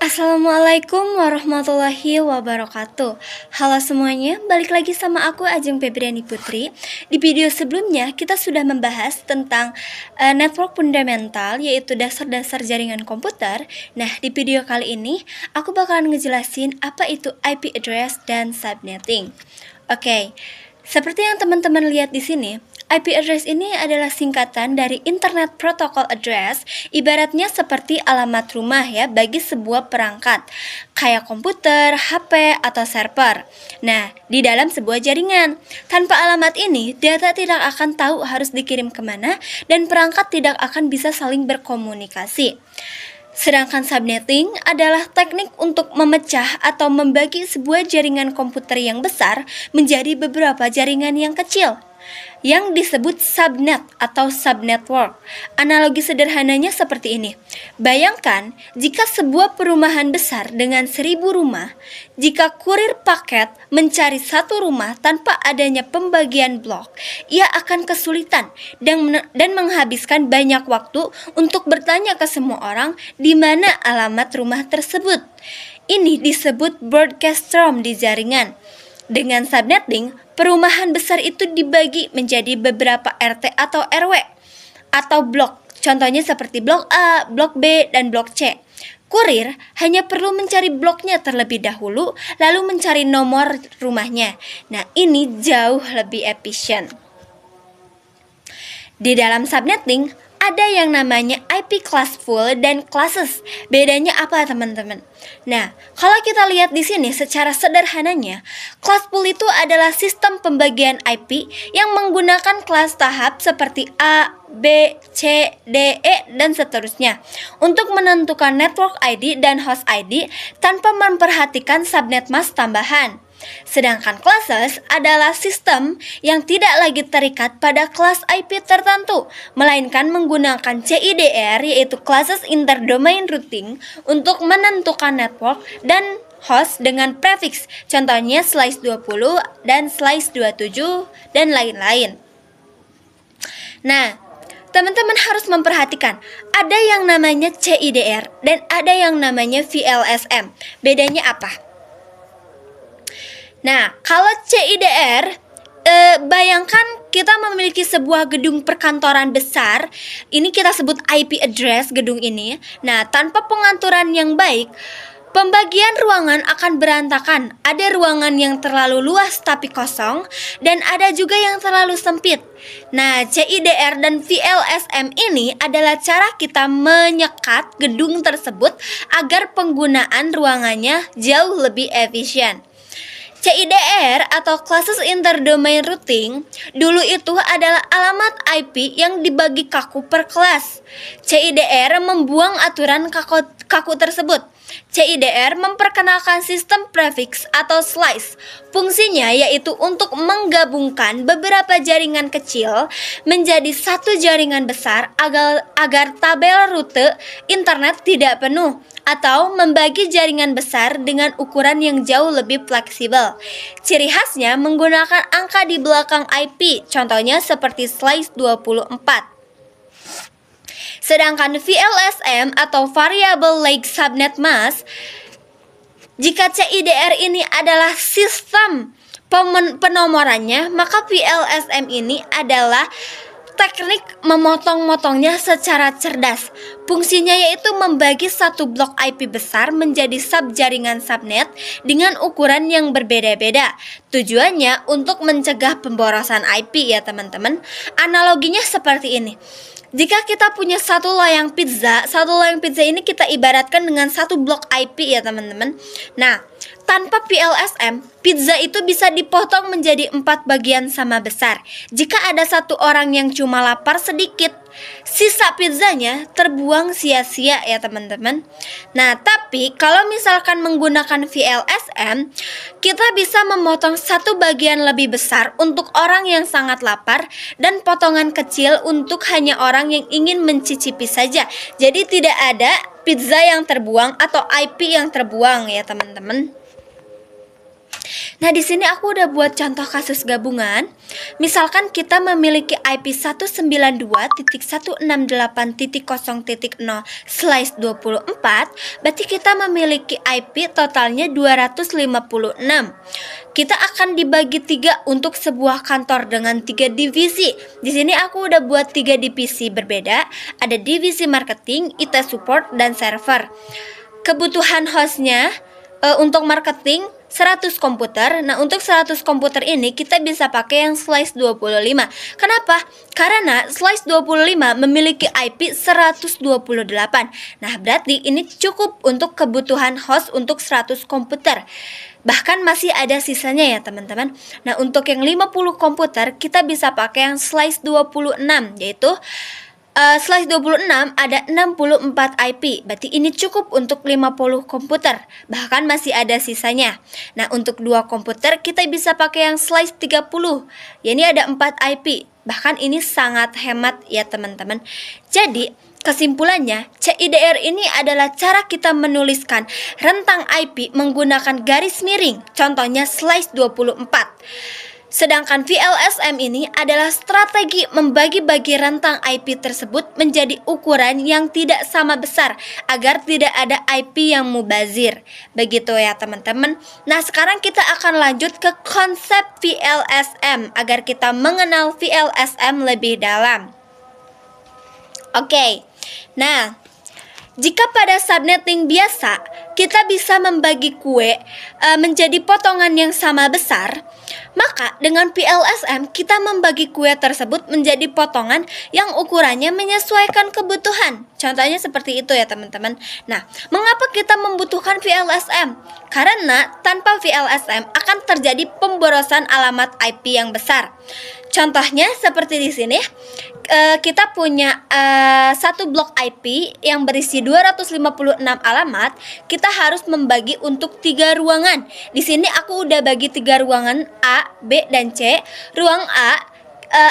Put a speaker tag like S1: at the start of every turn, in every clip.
S1: Assalamualaikum warahmatullahi wabarakatuh. Halo semuanya, balik lagi sama aku Ajeng Febriani Putri. Di video sebelumnya kita sudah membahas tentang network fundamental, yaitu dasar-dasar jaringan komputer. Nah, di video kali ini aku bakalan ngejelasin apa itu IP address dan subnetting. Oke. Seperti yang teman-teman lihat di sini, IP address ini adalah singkatan dari Internet Protocol Address, ibaratnya seperti alamat rumah ya bagi sebuah perangkat, kayak komputer, HP, atau server. Nah, di dalam sebuah jaringan. Tanpa alamat ini, data tidak akan tahu harus dikirim kemana dan perangkat tidak akan bisa saling berkomunikasi. Sedangkan subnetting adalah teknik untuk memecah atau membagi sebuah jaringan komputer yang besar menjadi beberapa jaringan yang kecil, yang disebut subnet atau subnetwork. Analogi sederhananya seperti ini. Bayangkan jika sebuah perumahan besar dengan 1000 rumah, jika kurir paket mencari satu rumah tanpa adanya pembagian blok, ia akan kesulitan dan menghabiskan banyak waktu untuk bertanya ke semua orang di mana alamat rumah tersebut. Ini disebut broadcast roam di jaringan. Dengan subnetting, perumahan besar itu dibagi menjadi beberapa RT atau RW atau blok. Contohnya seperti blok A, blok B, dan blok C. Kurir hanya perlu mencari bloknya terlebih dahulu, lalu mencari nomor rumahnya. Nah, ini jauh lebih efisien. Di dalam subnetting, ada yang namanya IP classful dan classes. Bedanya apa, teman-teman? Nah, kalau kita lihat di sini secara sederhananya, classful itu adalah sistem pembagian IP yang menggunakan kelas tahap seperti A, B, C, D, E, dan seterusnya untuk menentukan network ID dan host ID tanpa memperhatikan subnet mask tambahan. Sedangkan classes adalah sistem yang tidak lagi terikat pada kelas IP tertentu, melainkan menggunakan CIDR, yaitu Classes Interdomain Routing, untuk menentukan network dan host dengan prefix, contohnya slice 20 dan slice 27 dan lain-lain. Nah, teman-teman harus memperhatikan, ada yang namanya CIDR dan ada yang namanya VLSM. Bedanya apa? Nah, kalau CIDR, bayangkan kita memiliki sebuah gedung perkantoran besar. Ini kita sebut IP address gedung ini. Nah, tanpa pengaturan yang baik, pembagian ruangan akan berantakan. Ada ruangan yang terlalu luas tapi kosong, dan ada juga yang terlalu sempit. Nah, CIDR dan VLSM ini adalah cara kita menyekat gedung tersebut agar penggunaan ruangannya jauh lebih efisien. CIDR atau Classes Interdomain Routing dulu itu adalah alamat IP yang dibagi kaku per kelas. CIDR membuang aturan kaku tersebut. CIDR memperkenalkan sistem prefix atau slice. Fungsinya yaitu untuk menggabungkan beberapa jaringan kecil menjadi satu jaringan besar agar tabel rute internet tidak penuh, atau membagi jaringan besar dengan ukuran yang jauh lebih fleksibel. Ciri khasnya menggunakan angka di belakang IP, contohnya seperti slice 24. Sedangkan VLSM atau Variable Length Subnet Mask, jika CIDR ini adalah sistem penomorannya, maka VLSM ini adalah teknik memotong-motongnya secara cerdas. Fungsinya yaitu membagi satu blok IP besar menjadi sub-jaringan subnet dengan ukuran yang berbeda-beda. Tujuannya untuk mencegah pemborosan IP ya teman-teman. Analoginya seperti ini. Jika kita punya satu loyang pizza ini kita ibaratkan dengan satu blok IP ya teman-teman. Nah, tanpa VLSM, pizza itu bisa dipotong menjadi 4 bagian sama besar. Jika ada satu orang yang cuma lapar sedikit, sisa pizzanya terbuang sia-sia ya teman-teman. Nah, tapi kalau misalkan menggunakan VLSM, kita bisa memotong satu bagian lebih besar untuk orang yang sangat lapar dan potongan kecil untuk hanya orang yang ingin mencicipi saja. Jadi tidak ada pizza yang terbuang atau IP yang terbuang ya teman-teman. Nah, di sini aku udah buat contoh kasus gabungan. Misalkan kita memiliki IP 192.168.0/24, berarti kita memiliki IP totalnya 256. Kita akan dibagi 3 untuk sebuah kantor dengan 3 divisi. Di sini aku udah buat 3 divisi berbeda. Ada divisi marketing, IT support, dan server. Kebutuhan hostnya untuk marketing 100 komputer. Nah, untuk 100 komputer ini kita bisa pakai yang slice 25. Kenapa? Karena slice 25 memiliki IP 128. Nah, berarti ini cukup untuk kebutuhan host untuk 100 komputer. Bahkan masih ada sisanya ya, teman-teman. Nah, untuk yang 50 komputer kita bisa pakai yang slice 26, yaitu slice 26 ada 64 IP. Berarti ini cukup untuk 50 komputer. Bahkan masih ada sisanya. Nah, untuk 2 komputer kita bisa pakai yang slice 30. Ya, ini ada 4 IP. Bahkan ini sangat hemat ya, teman-teman. Jadi, kesimpulannya, CIDR ini adalah cara kita menuliskan rentang IP menggunakan garis miring. Contohnya slice 24. Sedangkan VLSM ini adalah strategi membagi-bagi rentang IP tersebut menjadi ukuran yang tidak sama besar agar tidak ada IP yang mubazir. Begitu ya, teman-teman. Nah, sekarang kita akan lanjut ke konsep VLSM agar kita mengenal VLSM lebih dalam. Oke. Nah, jika pada subnetting biasa kita bisa membagi kue menjadi potongan yang sama besar, maka dengan VLSM kita membagi kue tersebut menjadi potongan yang ukurannya menyesuaikan kebutuhan. Contohnya seperti itu ya, teman-teman. Nah, mengapa kita membutuhkan VLSM? Karena tanpa VLSM akan terjadi pemborosan alamat IP yang besar. Contohnya seperti di sini, kita punya satu blok IP yang berisi 256 alamat. Kita harus membagi untuk 3 ruangan. Di sini aku udah bagi 3 ruangan, A, B, dan C. Ruang A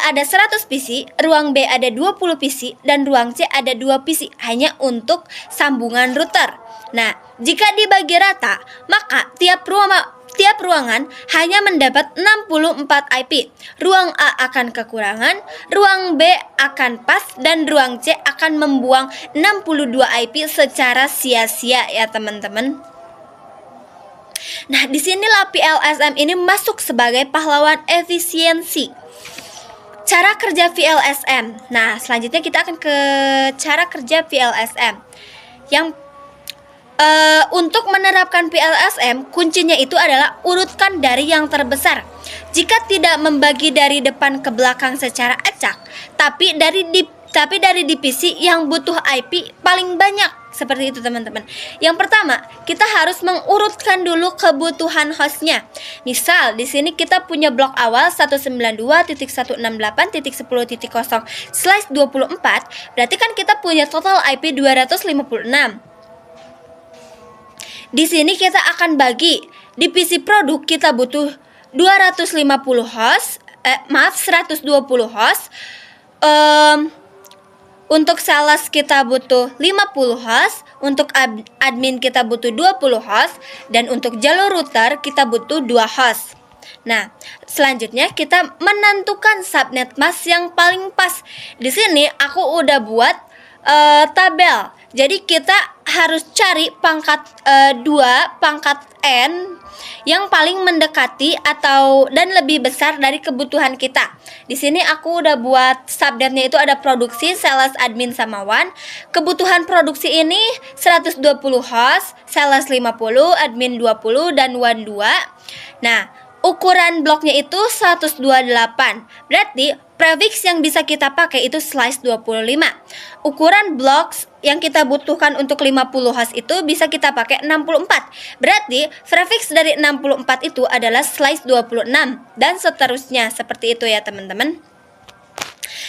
S1: ada 100 PC, ruang B ada 20 PC, dan ruang C ada 2 PC hanya untuk sambungan router. Nah, jika dibagi rata, maka tiap ruangan hanya mendapat 64 IP. Ruang A akan kekurangan, ruang B akan pas, dan ruang C akan membuang 62 IP secara sia-sia ya, teman-teman. Nah, disinilah VLSM ini masuk sebagai pahlawan efisiensi. Cara kerja VLSM. Nah, selanjutnya kita akan ke cara kerja VLSM. Yang untuk menerapkan VLSM, kuncinya itu adalah urutkan dari yang terbesar. Jika tidak membagi dari depan ke belakang secara acak, tapi dari divisi yang butuh IP paling banyak. Seperti itu, teman-teman. Yang pertama, kita harus mengurutkan dulu kebutuhan hostnya. Misal, di sini kita punya blok awal 192.168.10.0/24. Berarti kan kita punya total IP 256. Di sini kita akan bagi. Divisi produk kita butuh 250 host, 120 host. Untuk sales kita butuh 50 host, untuk admin kita butuh 20 host, dan untuk jalur router kita butuh 2 host. Nah, selanjutnya kita menentukan subnet mask yang paling pas. Di sini aku udah buat tabel. Jadi kita harus cari pangkat 2, pangkat N yang paling mendekati dan lebih besar dari kebutuhan kita. Di sini aku udah buat subnetnya itu ada produksi, sales, admin, sama WAN. Kebutuhan produksi ini 120 host, sales 50, admin 20, dan WAN 2. Nah, ukuran bloknya itu 128. Berarti prefix yang bisa kita pakai itu slice 25. Ukuran blok yang kita butuhkan untuk 50 host itu bisa kita pakai 64. Berarti prefix dari 64 itu adalah slice 26 dan seterusnya. Seperti itu ya, teman-teman.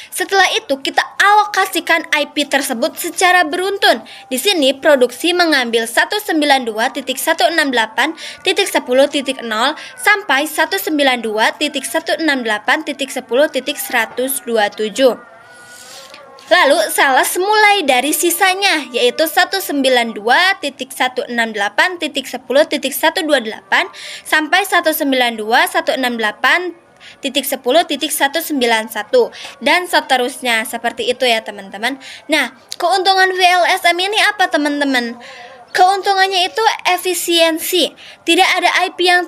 S1: Setelah itu kita alokasikan IP tersebut secara beruntun. Di sini produksi mengambil 192.168.10.0 sampai 192.168.10.127. Lalu sales mulai dari sisanya, yaitu 192.168.10.128 sampai 192.168.10.191 dan seterusnya, seperti itu ya teman-teman. Nah, keuntungan VLSM ini apa teman-teman? Keuntungannya itu efisiensi. Tidak ada IP yang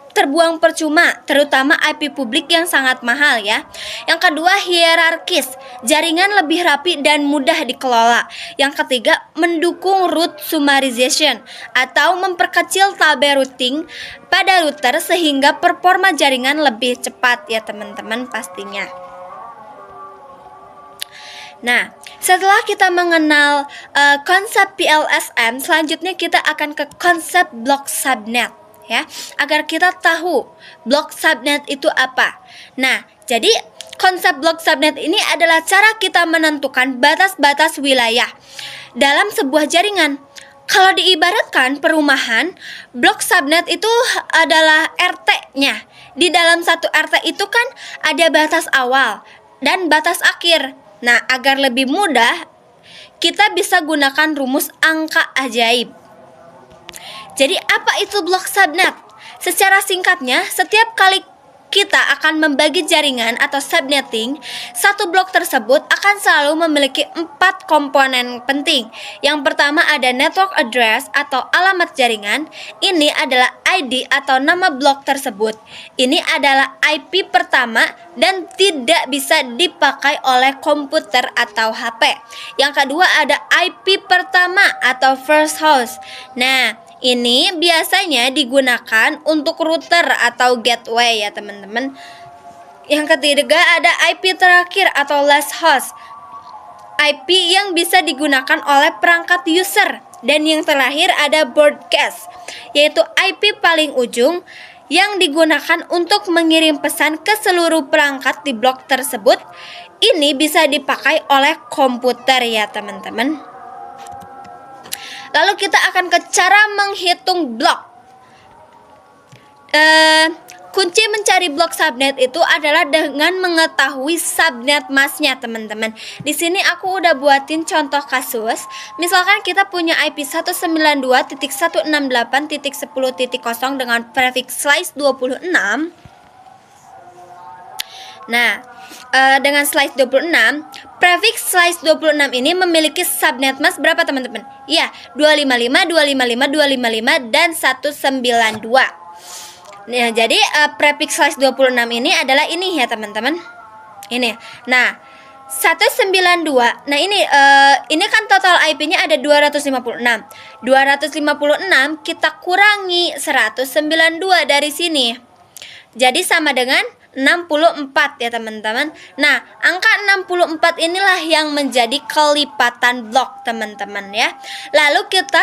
S1: terbuang percuma, terutama IP publik yang sangat mahal ya. Yang kedua, hierarkis. Jaringan lebih rapi dan mudah dikelola. Yang ketiga, mendukung route summarization atau memperkecil tabel routing pada router sehingga performa jaringan lebih cepat ya teman-teman pastinya. Nah, setelah kita mengenal konsep PLSM, selanjutnya kita akan ke konsep blok subnet ya, agar kita tahu blok subnet itu apa. Nah, jadi konsep blok subnet ini adalah cara kita menentukan batas-batas wilayah dalam sebuah jaringan. Kalau diibaratkan perumahan, blok subnet itu adalah RT-nya. Di dalam satu RT itu kan ada batas awal dan batas akhir. Nah, agar lebih mudah, kita bisa gunakan rumus angka ajaib. Jadi, apa itu blok subnet? Secara singkatnya, setiap kali kita akan membagi jaringan atau subnetting, satu blok tersebut akan selalu memiliki 4 komponen penting. Yang pertama ada network address atau alamat jaringan. Ini adalah ID atau nama blok tersebut. Ini adalah IP pertama dan tidak bisa dipakai oleh komputer atau HP. Yang kedua ada IP pertama atau first host. Nah, ini biasanya digunakan untuk router atau gateway ya teman-teman. Yang ketiga ada IP terakhir atau last host, IP yang bisa digunakan oleh perangkat user. Dan yang terakhir ada broadcast, yaitu IP paling ujung yang digunakan untuk mengirim pesan ke seluruh perangkat di blok tersebut. Ini bisa dipakai oleh komputer ya teman-teman. Lalu kita akan ke cara menghitung blok. Kunci mencari blok subnet itu adalah dengan mengetahui subnet masknya teman-teman. Di sini aku udah buatin contoh kasus. Misalkan kita punya IP 192.168.10.0 dengan prefix slice 26. Nah, dengan slice 26, prefix slice 26 ini memiliki subnet mask berapa teman-teman? Ya, 255, 255, 255 dan 192. Nah, jadi prefix slice 26 ini adalah ini ya teman-teman. Ini. Nah, 192. Nah, ini kan total IP-nya ada 256. 256 kita kurangi 192 dari sini. Jadi sama dengan 64 ya teman-teman. Nah, angka 64 inilah yang menjadi kelipatan blok teman-teman ya. Lalu kita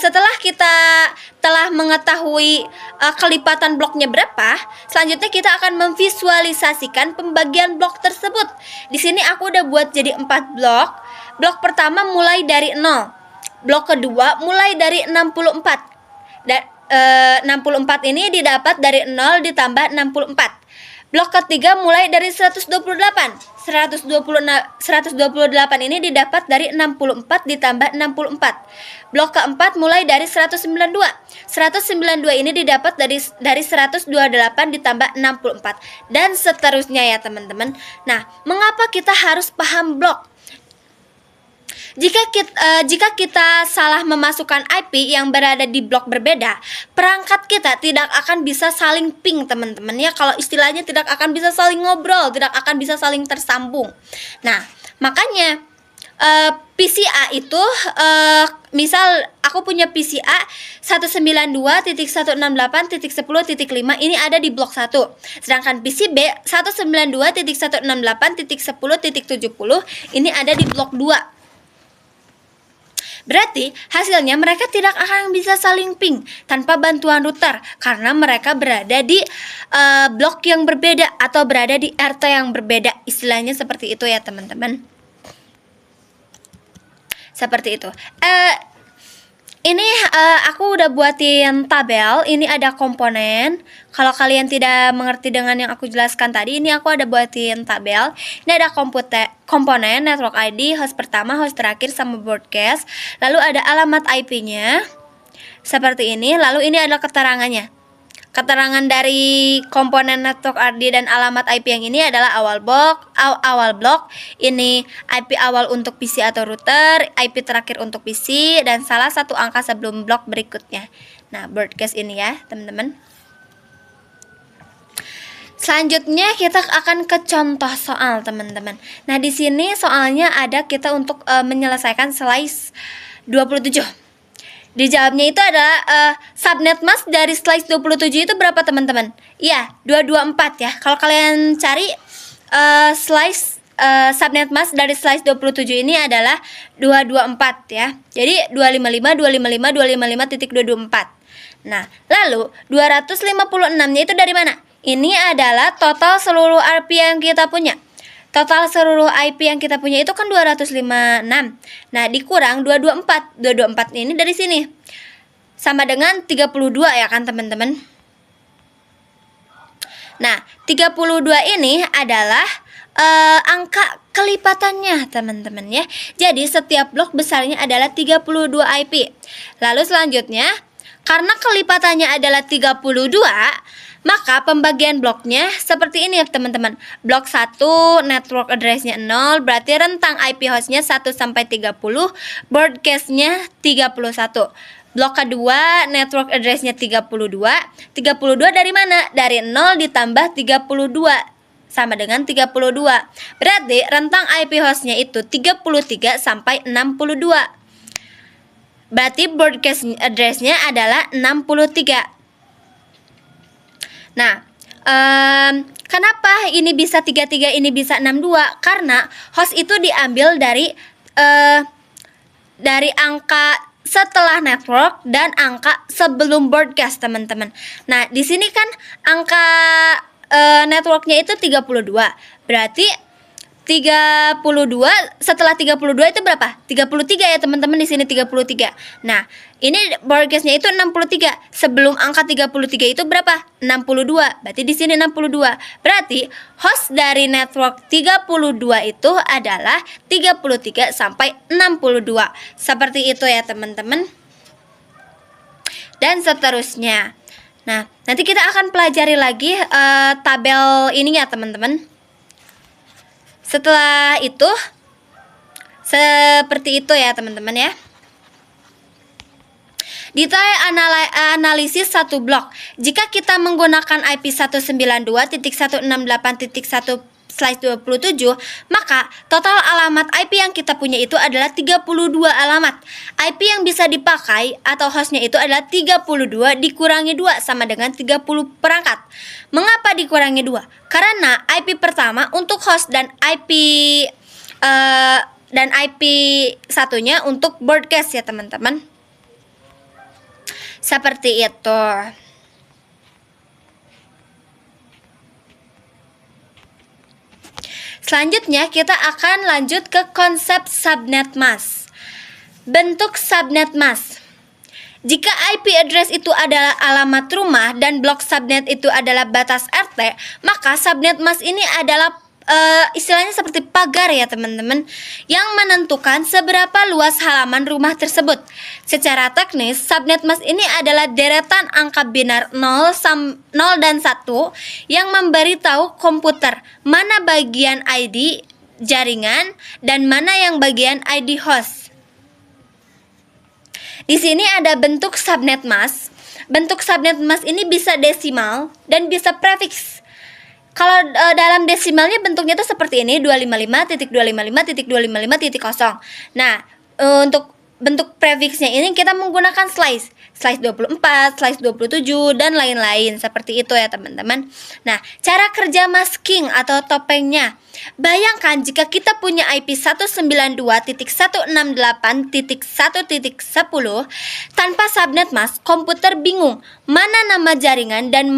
S1: setelah kita telah mengetahui kelipatan bloknya berapa, selanjutnya kita akan memvisualisasikan pembagian blok tersebut. Di sini aku udah buat jadi 4 blok. Blok pertama mulai dari 0. Blok kedua mulai dari 64. Dan 64 ini didapat dari 0 ditambah 64. Blok ketiga mulai dari 128. 128 ini didapat dari 64 ditambah 64. Blok keempat mulai dari 192. 192 ini didapat dari 128 ditambah 64 dan seterusnya ya teman-teman. Nah, mengapa kita harus paham blok? Jika kita salah memasukkan IP yang berada di blok berbeda, perangkat kita tidak akan bisa saling ping teman-teman ya. Kalau istilahnya tidak akan bisa saling ngobrol, tidak akan bisa saling tersambung. Nah, makanya PCA itu misal aku punya PCA 192.168.10.5 ini ada di blok 1. Sedangkan PCB 192.168.10.70 ini ada di blok 2. Berarti hasilnya mereka tidak akan bisa saling ping tanpa bantuan router karena mereka berada di blok yang berbeda atau berada di RT yang berbeda. Istilahnya seperti itu ya teman-teman. Seperti itu. Ini aku udah buatin tabel. Ini ada komponen. Kalau kalian tidak mengerti dengan yang aku jelaskan tadi, ini aku ada buatin tabel. Ini ada komponen, network ID, host pertama, host terakhir, sama broadcast. Lalu ada alamat IP-nya seperti ini. Lalu ini adalah keterangannya. Keterangan dari komponen network ID dan alamat IP yang ini adalah awal blok, ini IP awal untuk PC atau router, IP terakhir untuk PC, dan salah satu angka sebelum blok berikutnya. Nah, broadcast ini ya, teman-teman. Selanjutnya kita akan ke contoh soal, teman-teman. Nah, di sini soalnya ada kita untuk menyelesaikan slice 27. Dijawabnya itu adalah subnet mask dari slice 27 itu berapa, teman-teman? Iya, 224 ya. Kalau kalian cari slice subnet mask dari slice 27 ini adalah 224 ya. Jadi 255 Nah, lalu 256-nya itu dari mana? Ini adalah total seluruh IP yang kita punya. Total seluruh IP yang kita punya itu kan 256. Nah, dikurang 224. 224 ini dari sini. Sama dengan 32 ya kan, teman-teman? Nah, 32 ini adalah angka kelipatannya, teman-teman ya. Jadi, setiap blok besarnya adalah 32 IP. Lalu selanjutnya, karena kelipatannya adalah 32, maka pembagian bloknya seperti ini ya, teman-teman. Blok 1 network address-nya 0, berarti rentang IP host-nya 1 sampai 30, broadcast-nya 31. Blok kedua network address-nya 32. 32 dari mana? Dari 0 ditambah 32 sama dengan 32. Berarti rentang IP host-nya itu 33 sampai 62. Berarti broadcast address-nya adalah 63. Nah, kenapa ini bisa 33, ini bisa 62? Karena host itu diambil dari angka setelah network dan angka sebelum broadcast, teman-teman. Nah, di sini kan angka networknya itu 32. Berarti 32 setelah 32 itu berapa? 33 ya, teman-teman, di sini 33. Nah, ini broadcast-nya itu 63. Sebelum angka 33 itu berapa? 62. Berarti di sini 62. Berarti host dari network 32 itu adalah 33 sampai 62. Seperti itu ya, teman-teman. Dan seterusnya. Nah, nanti kita akan pelajari lagi tabel ini ya, teman-teman. Setelah itu seperti itu ya, teman-teman ya. Detail analisis satu blok. Jika kita menggunakan IP 192.168.1/27, maka total alamat IP yang kita punya itu adalah 32 alamat. IP yang bisa dipakai atau hostnya itu adalah 32 dikurangi 2 sama dengan 30 perangkat. Mengapa dikurangi 2? Karena IP pertama untuk host dan IP satunya untuk broadcast ya, teman-teman. Seperti itu. Selanjutnya kita akan lanjut ke konsep subnet mask. Bentuk subnet mask. Jika IP address itu adalah alamat rumah dan blok subnet itu adalah batas RT, maka subnet mask ini adalah istilahnya seperti pagar ya, teman-teman, yang menentukan seberapa luas halaman rumah tersebut. Secara teknis, subnet mask ini adalah deretan angka binar 0 dan 1 yang memberitahu komputer mana bagian ID jaringan dan mana yang bagian ID host. Di sini ada bentuk subnet mask. Bentuk subnet mask ini bisa desimal dan bisa prefix. Kalau dalam desimalnya bentuknya tuh seperti ini, 255.255.255.0. Nah, untuk bentuk prefixnya ini kita menggunakan slice 24, slice 27, dan lain-lain. Seperti itu ya, teman-teman. Nah, cara kerja masking atau topengnya. Bayangkan jika kita punya IP 192.168.1.10 tanpa subnet mask, komputer bingung mana nama jaringan dan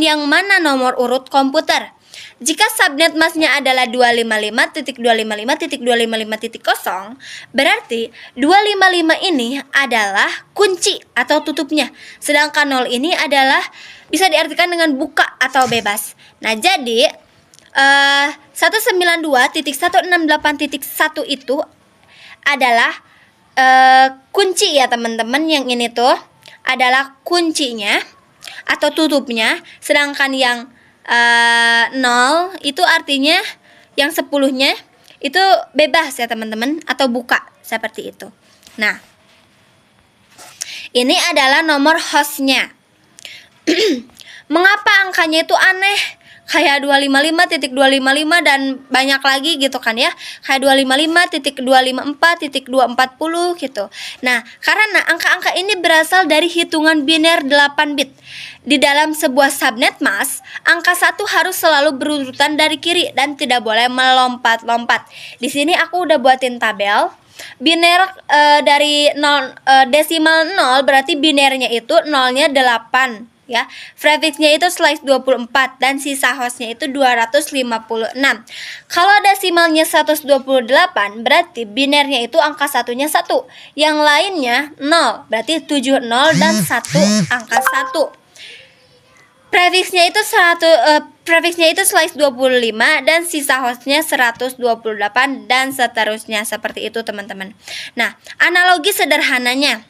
S1: yang mana nomor urut komputer. jika subnet masknya adalah 255.255.255.0, berarti 255 ini adalah kunci atau tutupnya. Sedangkan 0 ini adalah bisa diartikan dengan buka atau bebas. Nah, jadi 192.168.1 itu adalah kunci ya teman-teman. Yang ini tuh adalah kuncinya atau tutupnya. Sedangkan yang 0 itu artinya yang 10-nya itu bebas ya teman-teman, atau buka seperti itu. Nah, ini adalah nomor hostnya. Mengapa angkanya itu aneh? Kayak 255.255 dan banyak lagi gitu kan ya. Kayak 255.254.240 gitu. Nah, karena angka-angka ini berasal dari hitungan biner 8 bit. Di dalam sebuah subnet mask, angka 1 harus selalu berurutan dari kiri dan tidak boleh melompat-lompat. Di sini aku udah buatin tabel. Biner dari 0, desimal 0 berarti binernya itu 0-nya 8 ya. Prefiksnya itu slice 24 dan sisa hostnya itu 256. Kalau desimalnya 128 berarti binernya itu angka satunya 1. Yang lainnya 0, berarti 70 dan 1 angka 1. Prefiksnya itu slice 25 dan sisa hostnya 128 dan seterusnya, seperti itu teman-teman. Nah, analogi sederhananya,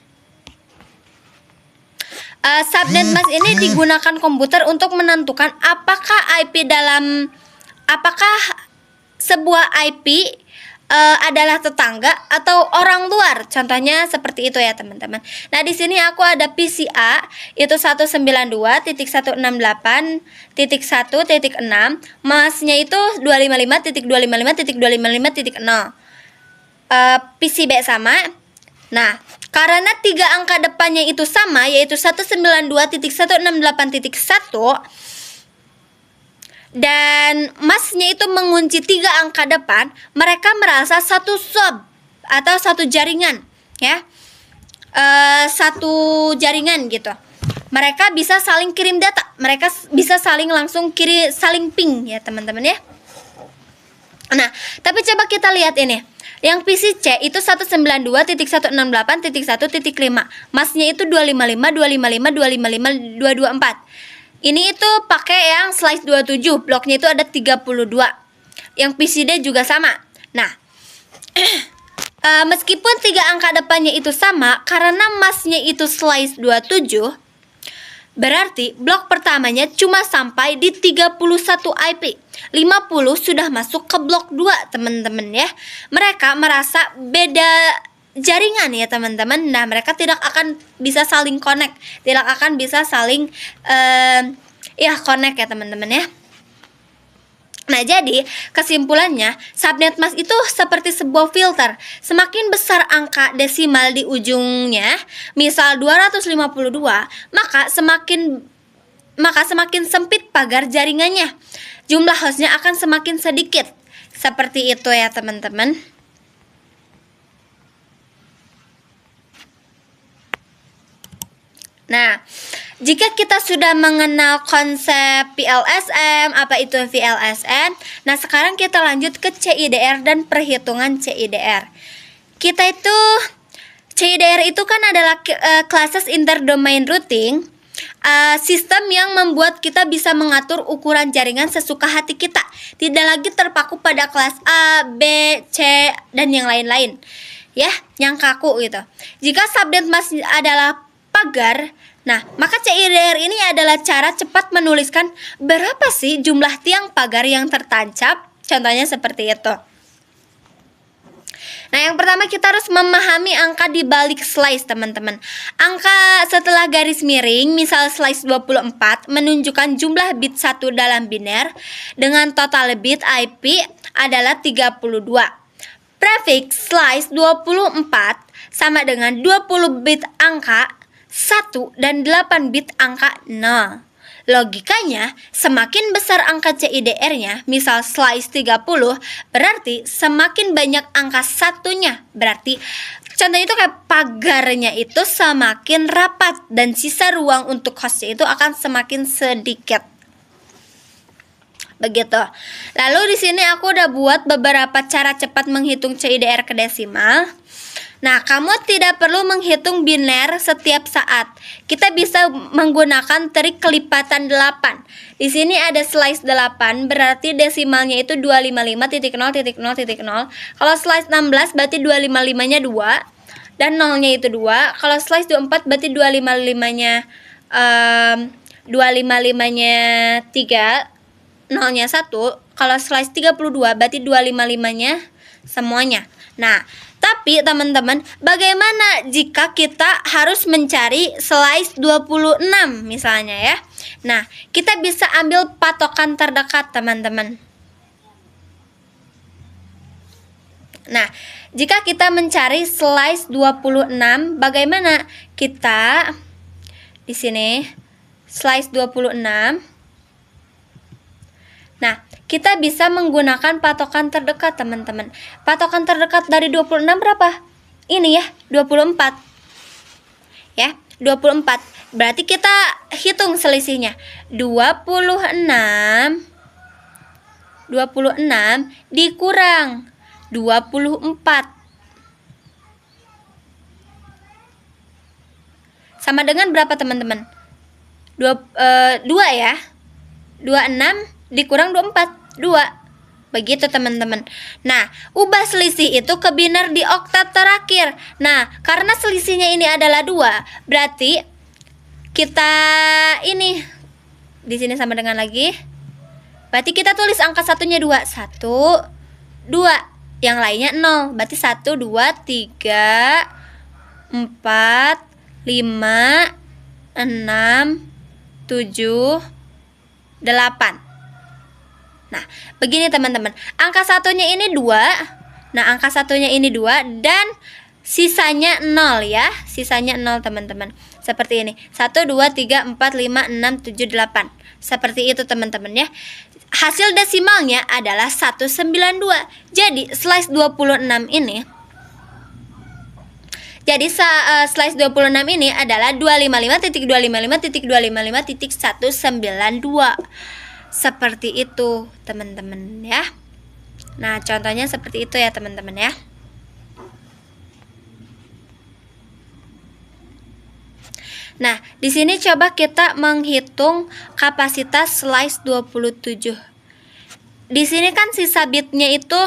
S1: subnet mask ini digunakan komputer untuk menentukan apakah sebuah IP adalah tetangga atau orang luar. Contohnya seperti itu ya teman-teman. Nah, di sini aku ada PCA itu 192.168.1.6, masknya itu 255.255.255.0. PCB sama. Nah, karena 3 angka depannya itu sama, yaitu 192.168.1, dan masknya itu mengunci 3 angka depan, mereka merasa satu sub atau satu jaringan ya, satu jaringan gitu. Mereka bisa saling kirim data, mereka bisa saling ping ya teman-teman ya. Nah, tapi coba kita lihat ini. Yang PCC itu 192.168.1.5. Masknya itu 255.255.255.224. Ini itu pakai yang slice 27, bloknya itu ada 32. Yang PCD juga sama. Nah, meskipun 3 angka depannya itu sama, karena masknya itu slice 27, berarti blok pertamanya cuma sampai di 31 IP. 50 sudah masuk ke blok 2, teman-teman ya. Mereka merasa beda jaringan ya teman-teman. Nah, mereka tidak akan bisa saling connect, tidak akan bisa saling connect ya teman-teman ya. Nah, jadi kesimpulannya, subnet mask itu seperti sebuah filter. Semakin besar angka desimal di ujungnya, misal 252, maka semakin sempit pagar jaringannya. Jumlah hostnya akan semakin sedikit. Seperti itu ya teman-teman. Nah, jika kita sudah mengenal konsep PLSM, apa itu VLSN, nah sekarang kita lanjut ke CIDR dan perhitungan CIDR. CIDR itu kan adalah classes interdomain routing, sistem yang membuat kita bisa mengatur ukuran jaringan sesuka hati kita, tidak lagi terpaku pada kelas A, B, C, dan yang lain-lain ya, yang kaku gitu. Jika subnet mask adalah pagar, nah maka CIDR ini adalah cara cepat menuliskan berapa sih jumlah tiang pagar yang tertancap. Contohnya seperti itu. Nah, yang pertama kita harus memahami angka di balik slice, teman-teman. Angka setelah garis miring, misal slice 24, menunjukkan jumlah bit 1 dalam biner dengan total bit IP adalah 32. Prefiks slice 24 sama dengan 20 bit angka 1 dan 8 bit angka 0. Logikanya, semakin besar angka CIDR-nya, misal slice 30, berarti semakin banyak angka satunya. Berarti contohnya itu kayak pagarnya itu semakin rapat dan sisa ruang untuk hostnya itu akan semakin sedikit. Begitu. Lalu di sini aku udah buat beberapa cara cepat menghitung CIDR ke desimal. Nah, kamu tidak perlu menghitung biner setiap saat. Kita bisa menggunakan trik kelipatan 8. Di sini ada slice 8, berarti desimalnya itu 255.0.0.0. Kalau slice 16 berarti 255-nya 2 dan nolnya itu 2. Kalau slice 24 berarti 255-nya 3, nolnya 1. Kalau slice 32 berarti 255-nya semuanya. Nah, tapi teman-teman, bagaimana jika kita harus mencari slice 26 misalnya ya? Nah, kita bisa ambil patokan terdekat, teman-teman. Nah, jika kita mencari slice 26, bagaimana? Kita di sini slice 26. Nah, kita bisa menggunakan patokan terdekat, teman-teman. Patokan terdekat dari 26 berapa? Ini ya, 24. Ya, 24. Berarti kita hitung selisihnya. 26 dikurang 24. Sama dengan berapa, teman-teman? 2 ya. 26 dikurang 24. 2. Begitu, teman-teman. Nah, ubah selisih itu ke biner di oktat terakhir. Nah, karena selisihnya ini adalah 2, berarti kita ini di sini sama dengan lagi. Berarti kita tulis angka satunya 2. 1, 2. Yang lainnya 0. Berarti 1, 2, 3, 4, 5, 6, 7, 8. Nah, begini teman-teman. Angka satunya ini 2. Nah, angka satunya ini 2 dan sisanya 0 ya. Sisanya 0, teman-teman. Seperti ini. 1, 2, 3, 4, 5, 6, 7, 8. Seperti itu, teman-teman ya. Hasil desimalnya adalah 192. Jadi, slice 26 ini slice 26 ini adalah 255.255.255.192. Seperti itu, teman-teman ya. Nah, contohnya seperti itu ya, teman-teman ya. Nah, di sini coba kita menghitung kapasitas slice 27. Di sini kan sisa bitnya itu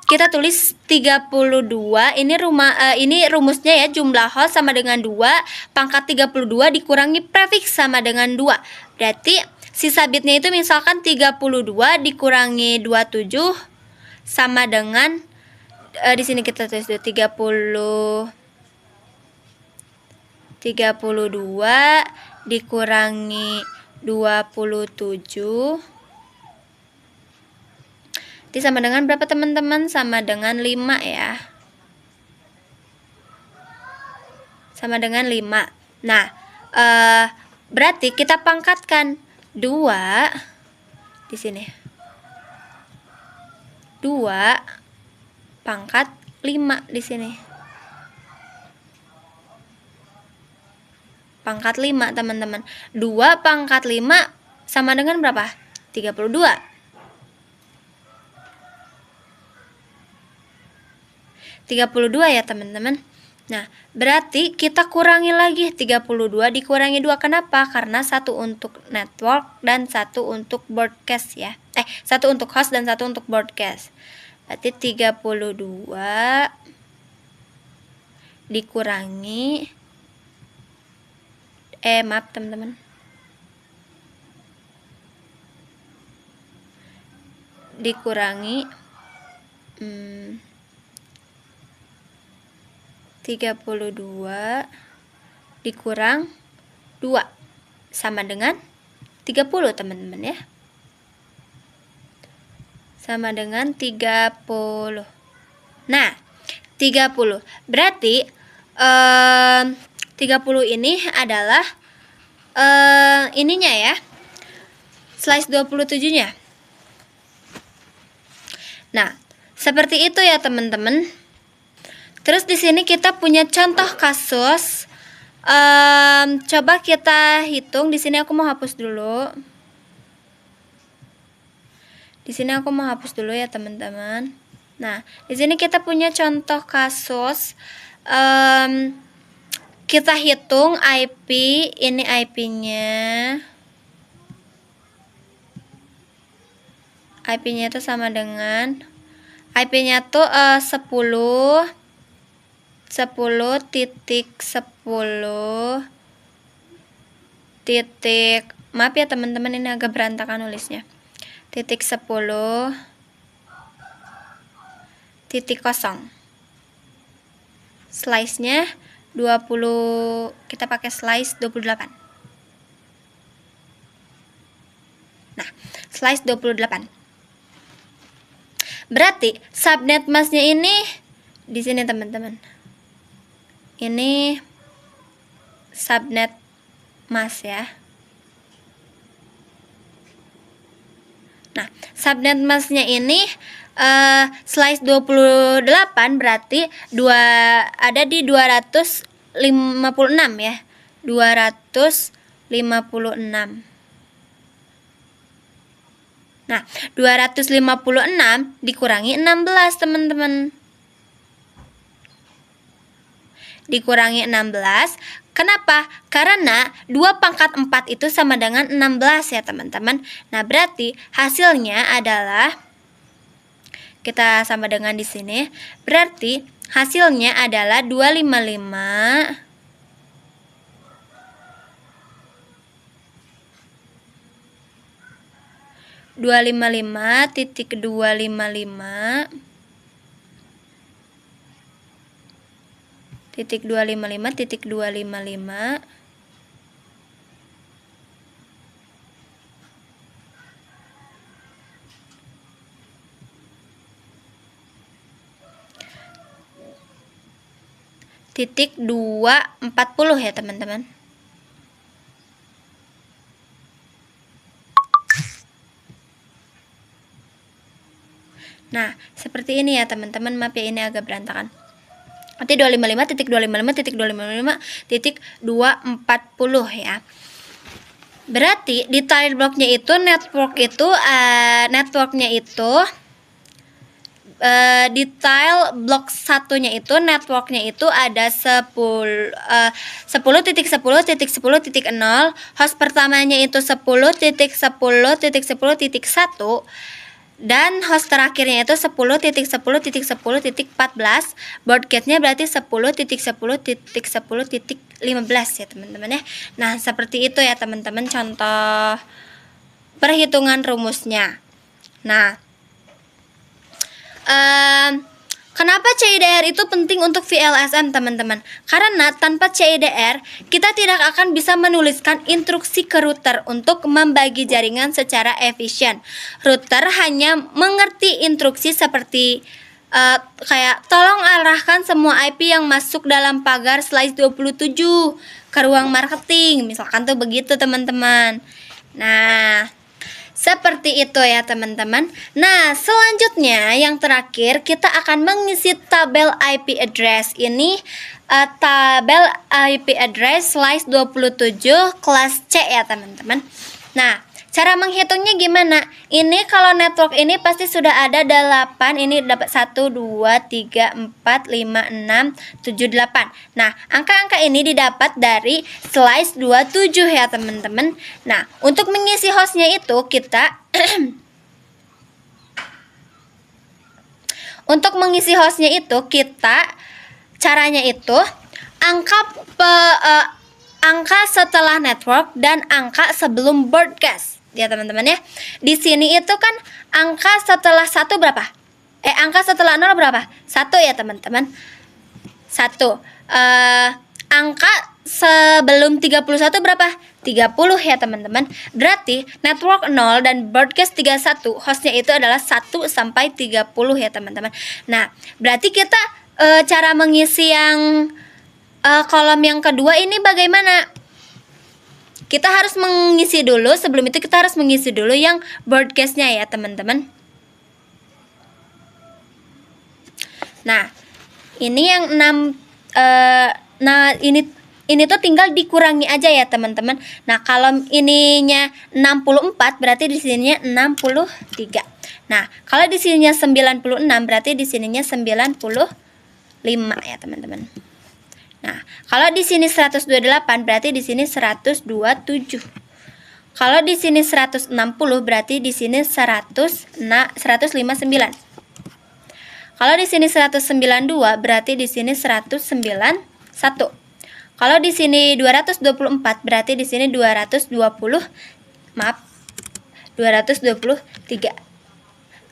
S1: kita tulis 32. Ini rumusnya ya, jumlah host sama dengan 2, pangkat 32 dikurangi prefiks sama dengan 2. Berarti sisa bitnya itu misalkan 32 dikurangi 27 sama dengan di sini kita tulis 32 dikurangi 27 itu sama dengan berapa, teman-teman? Sama dengan 5 ya. Sama dengan 5. Nah, berarti kita pangkatkan 2 di sini. 2 pangkat 5 di sini. Pangkat 5, teman-teman. 2 pangkat 5 sama dengan berapa? 32. 32 ya, teman-teman. Nah, berarti kita kurangi lagi 32 dikurangi 2. Kenapa? Karena 1 untuk network dan 1 untuk broadcast ya. 1 untuk host dan 1 untuk broadcast. Berarti 32 dikurangi maaf, teman-teman. Dikurangi 32 dikurang 2 sama dengan 30, teman-teman ya. Sama dengan 30. Nah, 30. Berarti 30 ini adalah ininya ya. Slice 27-nya. Nah, seperti itu ya, teman-teman. Terus di sini kita punya contoh kasus. Coba kita hitung. Di sini aku mau hapus dulu. Di sini aku mau hapus dulu ya teman-teman. Nah, di sini kita punya contoh kasus. Kita hitung IP, ini IP-nya. IP-nya itu sama dengan IP-nya tuh 10 titik, maaf ya teman-teman, ini agak berantakan nulisnya. Titik 10 titik 0. Slice-nya 20, kita pakai slice 28. Nah, slice 28. Berarti subnet mask-nya ini di sini teman-teman. Ini subnet mask ya. Nah, subnet mask-nya ini slice 28 berarti ada di 256 ya. 256. Nah, 256 dikurangi 16, teman-teman. Dikurangi 16. Kenapa? Karena 2/4 itu sama dengan 16 ya, teman-teman. Nah, berarti hasilnya adalah, kita sama dengan di sini. Berarti hasilnya adalah 255 titik 255 titik 255 titik 255 titik 240 ya teman-teman. Nah, seperti ini ya teman-teman. Maaf ya, ini agak berantakan. Nanti 255 titik 255 titik 255 titik 240 ya. Berarti di tile blocknya itu networknya itu di tile block satunya itu networknya itu ada 10.10.10.10.0. Host pertamanya itu 10.10.10.1 dan host terakhirnya itu 10.10.10.10.14. Broadcast-nya berarti 10.10.10.15 ya teman-teman ya. Nah, seperti itu ya teman-teman contoh perhitungan rumusnya. Nah, kenapa CIDR itu penting untuk VLSM teman-teman? Karena tanpa CIDR kita tidak akan bisa menuliskan instruksi ke router untuk membagi jaringan secara efisien. Router hanya mengerti instruksi seperti kayak tolong arahkan semua IP yang masuk dalam pagar slice 27 ke ruang marketing, misalkan tuh begitu teman-teman. Nah, seperti itu ya teman-teman. Nah, selanjutnya yang terakhir kita akan mengisi tabel IP address. Ini tabel IP address slice 27 kelas C ya teman-teman. Nah, cara menghitungnya gimana? Ini kalau network ini pasti sudah ada 8. Ini dapat 1, 2, 3, 4, 5, 6, 7, 8. Nah, angka-angka ini didapat dari slice 27 ya teman-teman. Nah, untuk mengisi hostnya itu kita untuk mengisi hostnya itu caranya itu angka setelah network dan angka sebelum broadcast ya teman-teman ya. Di sini itu kan angka setelah 1 berapa? Angka setelah 0 berapa? 1 ya teman-teman. 1. Angka sebelum 31 berapa? 30 ya teman-teman. Berarti network 0 dan broadcast 31 hostnya itu adalah 1 sampai 30 ya teman-teman. Nah, berarti kita cara mengisi yang kolom yang kedua ini bagaimana? Kita harus mengisi dulu, sebelum itu kita harus mengisi dulu yang broadcast-nya ya teman-teman. Nah, ini yang 6 nah ini ini tuh tinggal dikurangi aja ya teman-teman. Nah, kalau ininya 64 berarti di sininya 63. Nah, kalau di sininya 96 berarti di sininya 95 ya teman-teman. Nah, kalau di sini 128 berarti di sini 127. Kalau di sini 160 berarti di sini 159. Kalau di sini 192 berarti di sini 191. Kalau di sini 224 berarti di sini 223.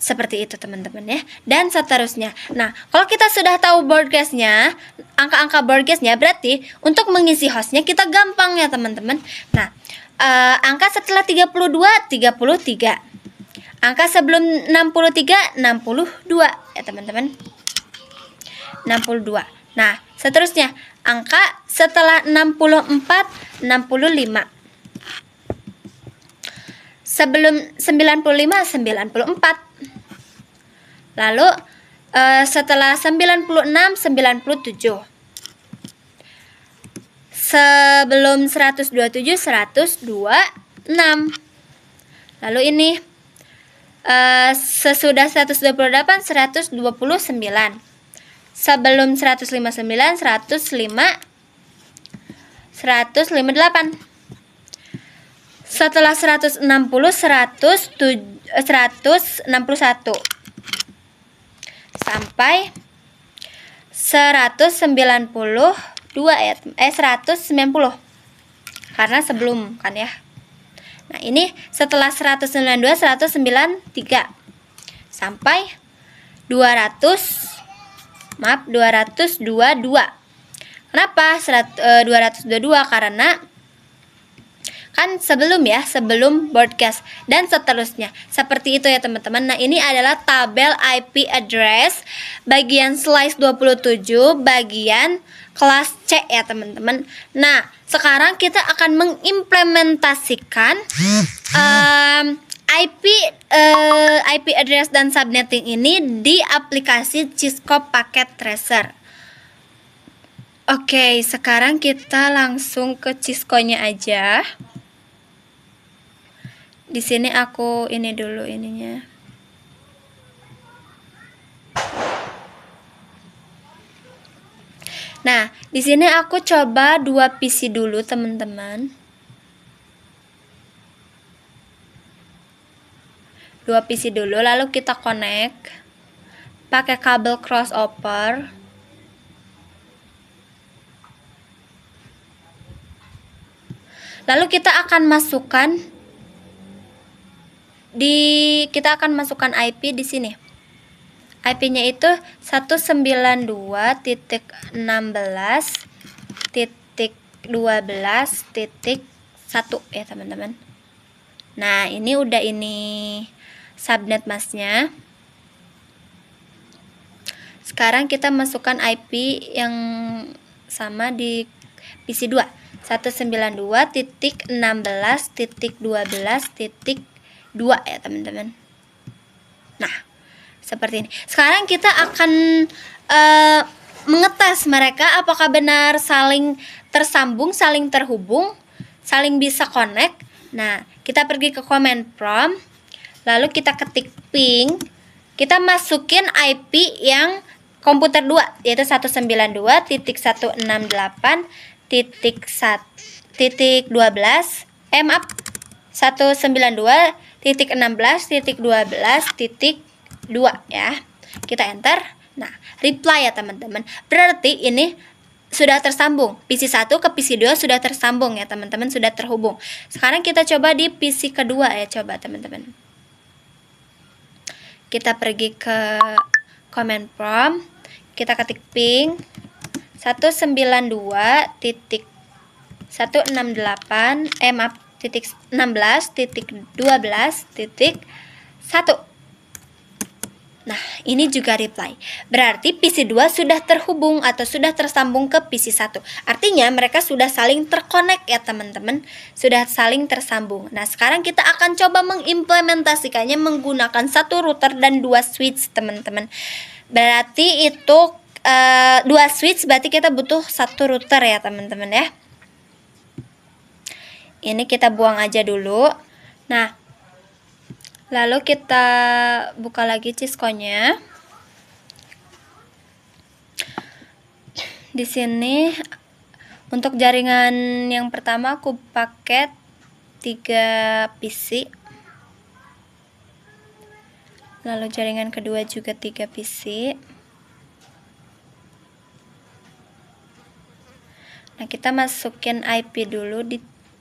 S1: Seperti itu teman-teman ya. Dan seterusnya. Nah, kalau kita sudah tahu broadcast-nya, angka-angka broadcast-nya, berarti untuk mengisi hostnya kita gampang ya teman-teman. Nah, angka setelah 33. Angka sebelum 63 62 ya teman-teman. 62. Nah, seterusnya angka setelah 64 65. Sebelum 95 94. Lalu setelah 96 97. Sebelum 127 126. Lalu ini sesudah 128 129. Sebelum 159 158. Setelah 160 161 sampai 192 ya 190 karena sebelum kan ya. Nah, ini setelah 192 193 sampai 222. Kenapa 222? Karena kan sebelum broadcast dan seterusnya. Seperti itu ya teman-teman. Nah, ini adalah tabel IP address bagian slice 27 bagian kelas C ya teman-teman. Nah, sekarang kita akan mengimplementasikan IP address dan subnetting ini di aplikasi Cisco Packet Tracer. Oke, sekarang kita langsung ke Cisco-nya aja. Di sini aku ini dulu ininya. Nah, di sini aku coba 2 PC dulu, teman-teman. 2 PC dulu, lalu kita connect pakai kabel crossover. Lalu kita akan masukkan IP di sini. IP-nya itu 192.16.12.1 ya teman-teman. Nah, ini udah ini subnet masnya. Sekarang kita masukkan IP yang sama di PC 2. 192.16.12.2 ya teman-teman. Nah, seperti ini. Sekarang kita akan mengetes mereka apakah benar saling tersambung, saling terhubung, saling bisa connect. Nah, kita pergi ke command prompt, lalu kita ketik ping, kita masukin IP yang komputer 2 yaitu 192.168.12.2 ya. Kita enter. Nah, reply ya teman-teman. Berarti ini sudah tersambung. PC 1 ke PC 2 sudah tersambung ya teman-teman, sudah terhubung. Sekarang kita coba di PC kedua ya, coba teman-teman. Kita pergi ke command prompt, kita ketik ping 192.16.12.1. Nah, ini juga reply. Berarti PC 2 sudah terhubung atau sudah tersambung ke PC 1. Artinya mereka sudah saling terkonek ya teman-teman. Sudah saling tersambung. Nah, sekarang kita akan coba mengimplementasikannya menggunakan 1 router dan 2 switch teman-teman. Berarti itu 2 switch, berarti kita butuh 1 router ya teman-teman ya. Ini kita buang aja dulu. Nah, lalu kita buka lagi Cisco-nya. Di sini untuk jaringan yang pertama aku pakai 3 PC. Lalu jaringan kedua juga 3 PC. Nah, kita masukin IP dulu di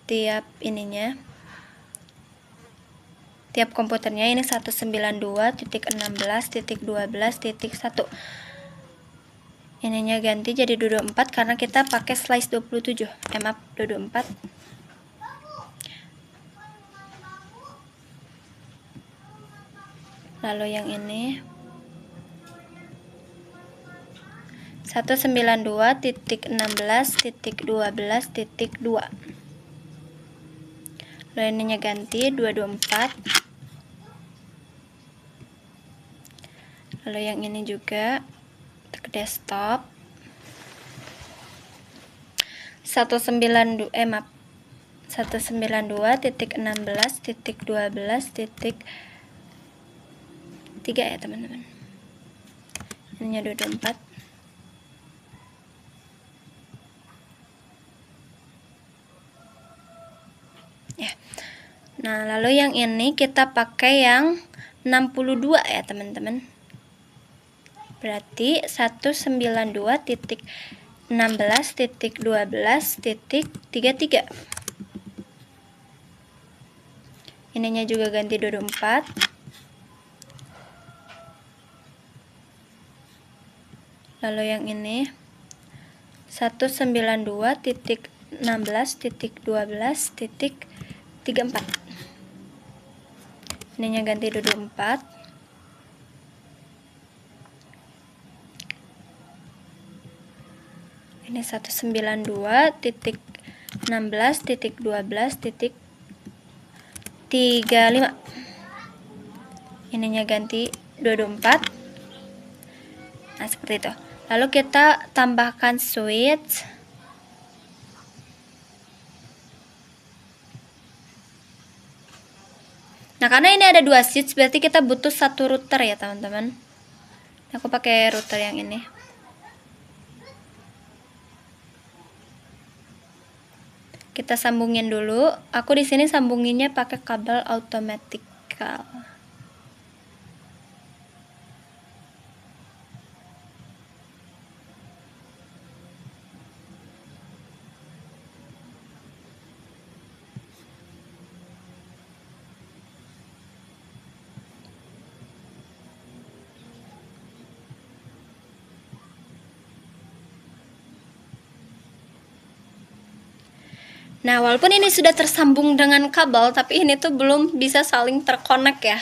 S1: tiap ininya. Tiap komputernya ini 192.16.12.1. Ininya ganti jadi 224 karena kita pakai slice 27. Maaf, 224. Lalu yang ini 192.16.12.2. Lalu ininya ganti 224. Lalu yang ini juga ke desktop 192.16.12.3 ya teman-teman. Ininya 224. Ya. Nah, lalu yang ini kita pakai yang 62 ya teman-teman. Berarti 192.16.12.33. Ininya juga ganti 224. Lalu yang ini 192.16.12.34. Ininya ganti 224. Ini 192.16.12.35. Ininya ganti 224. Nah, seperti itu. Lalu kita tambahkan switch. Nah, karena ini ada 2 switch, berarti kita butuh 1 router ya teman-teman. Aku pakai router yang ini. Kita sambungin dulu. Aku di sini sambunginnya pakai kabel automatical. Nah, walaupun ini sudah tersambung dengan kabel, tapi ini tuh belum bisa saling terkonek ya.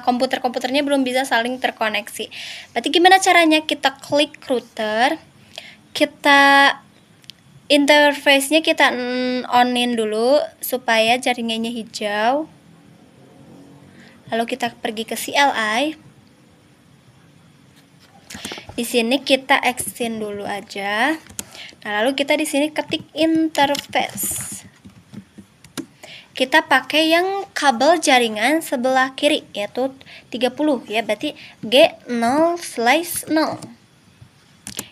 S1: Komputer-komputernya belum bisa saling terkoneksi. Berarti gimana caranya? Kita klik router, kita interface-nya kita on-in dulu supaya jaringannya hijau. Lalu kita pergi ke CLI. Di sini kita extend dulu aja. Nah, lalu kita di sini ketik interface. Kita pakai yang kabel jaringan sebelah kiri, yaitu 30 ya, berarti G0/0.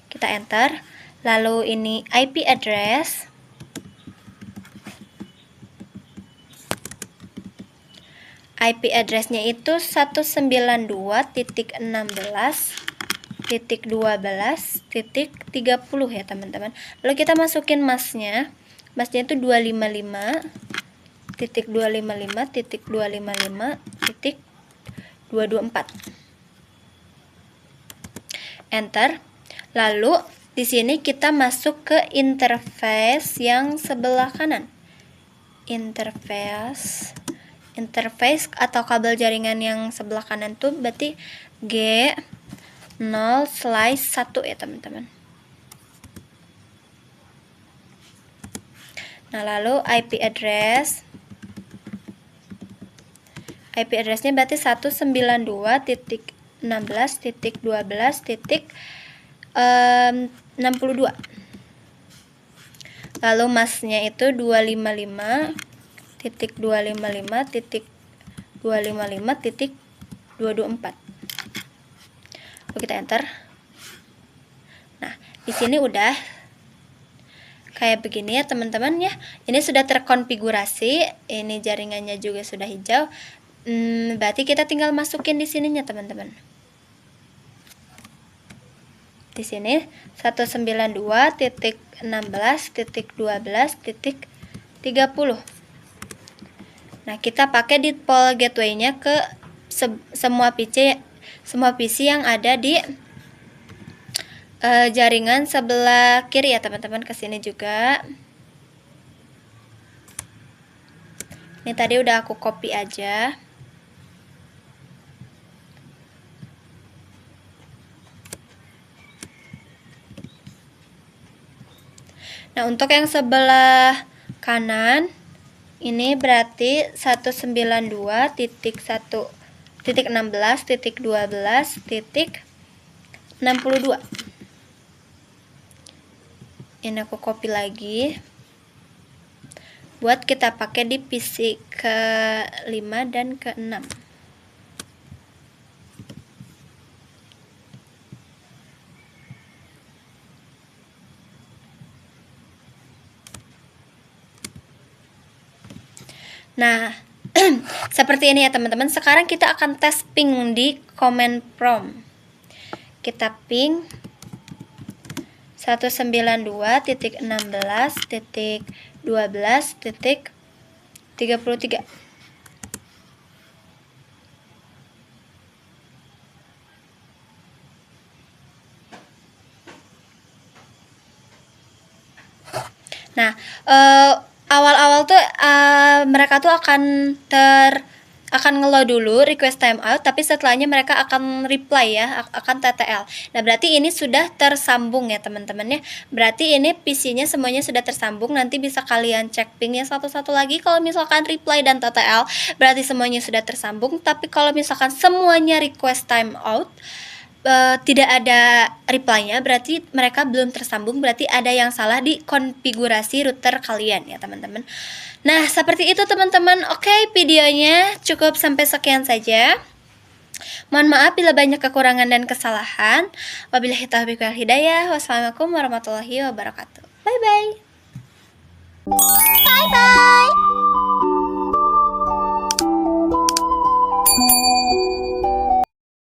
S1: Kita enter. Lalu ini IP address. IP address-nya itu 192.16.12.30 ya teman-teman. Lalu kita masukin masnya. Masnya itu 255.255.224. Enter. Lalu di sini kita masuk ke interface yang sebelah kanan. Interface atau kabel jaringan yang sebelah kanan tuh berarti G0/1 ya teman-teman. Nah, lalu IP address-nya berarti 192.16.12.34 62. Lalu masnya itu 255.255.254. Lalu kita enter. Nah, di sini udah kayak begini ya teman-teman ya. Ini sudah terkonfigurasi. Ini jaringannya juga sudah hijau. Berarti kita tinggal masukin di sininya teman-teman. Di sini 192.16.12.30. Nah, kita pakai default gateway-nya ke semua PC yang ada di jaringan sebelah kiri ya teman-teman. Ke sini juga. Ini tadi udah aku copy aja. Nah, untuk yang sebelah kanan ini berarti 192.16.12.62. Ini aku copy lagi buat kita pakai di PC ke-5 dan ke-6. Nah, seperti ini ya teman-teman. Sekarang kita akan tes ping di command prompt. Kita ping 192.16.12.33. Nah, awal-awal tuh mereka tuh akan nge-load dulu request timeout, tapi setelahnya mereka akan reply ya, akan TTL. Nah, berarti ini sudah tersambung ya teman-teman ya. Berarti ini PC-nya semuanya sudah tersambung. Nanti bisa kalian cek pingnya satu-satu lagi. Kalau misalkan reply dan TTL, berarti semuanya sudah tersambung. Tapi kalau misalkan semuanya request timeout, tidak ada reply-nya, berarti mereka belum tersambung, berarti ada yang salah di konfigurasi router kalian ya teman-teman. Nah, seperti itu teman-teman. Oke, videonya cukup sampai sekian saja. Mohon maaf bila banyak kekurangan dan kesalahan. Wabillahi taufiq wal hidayah. Wassalamualaikum warahmatullahi wabarakatuh. Bye bye.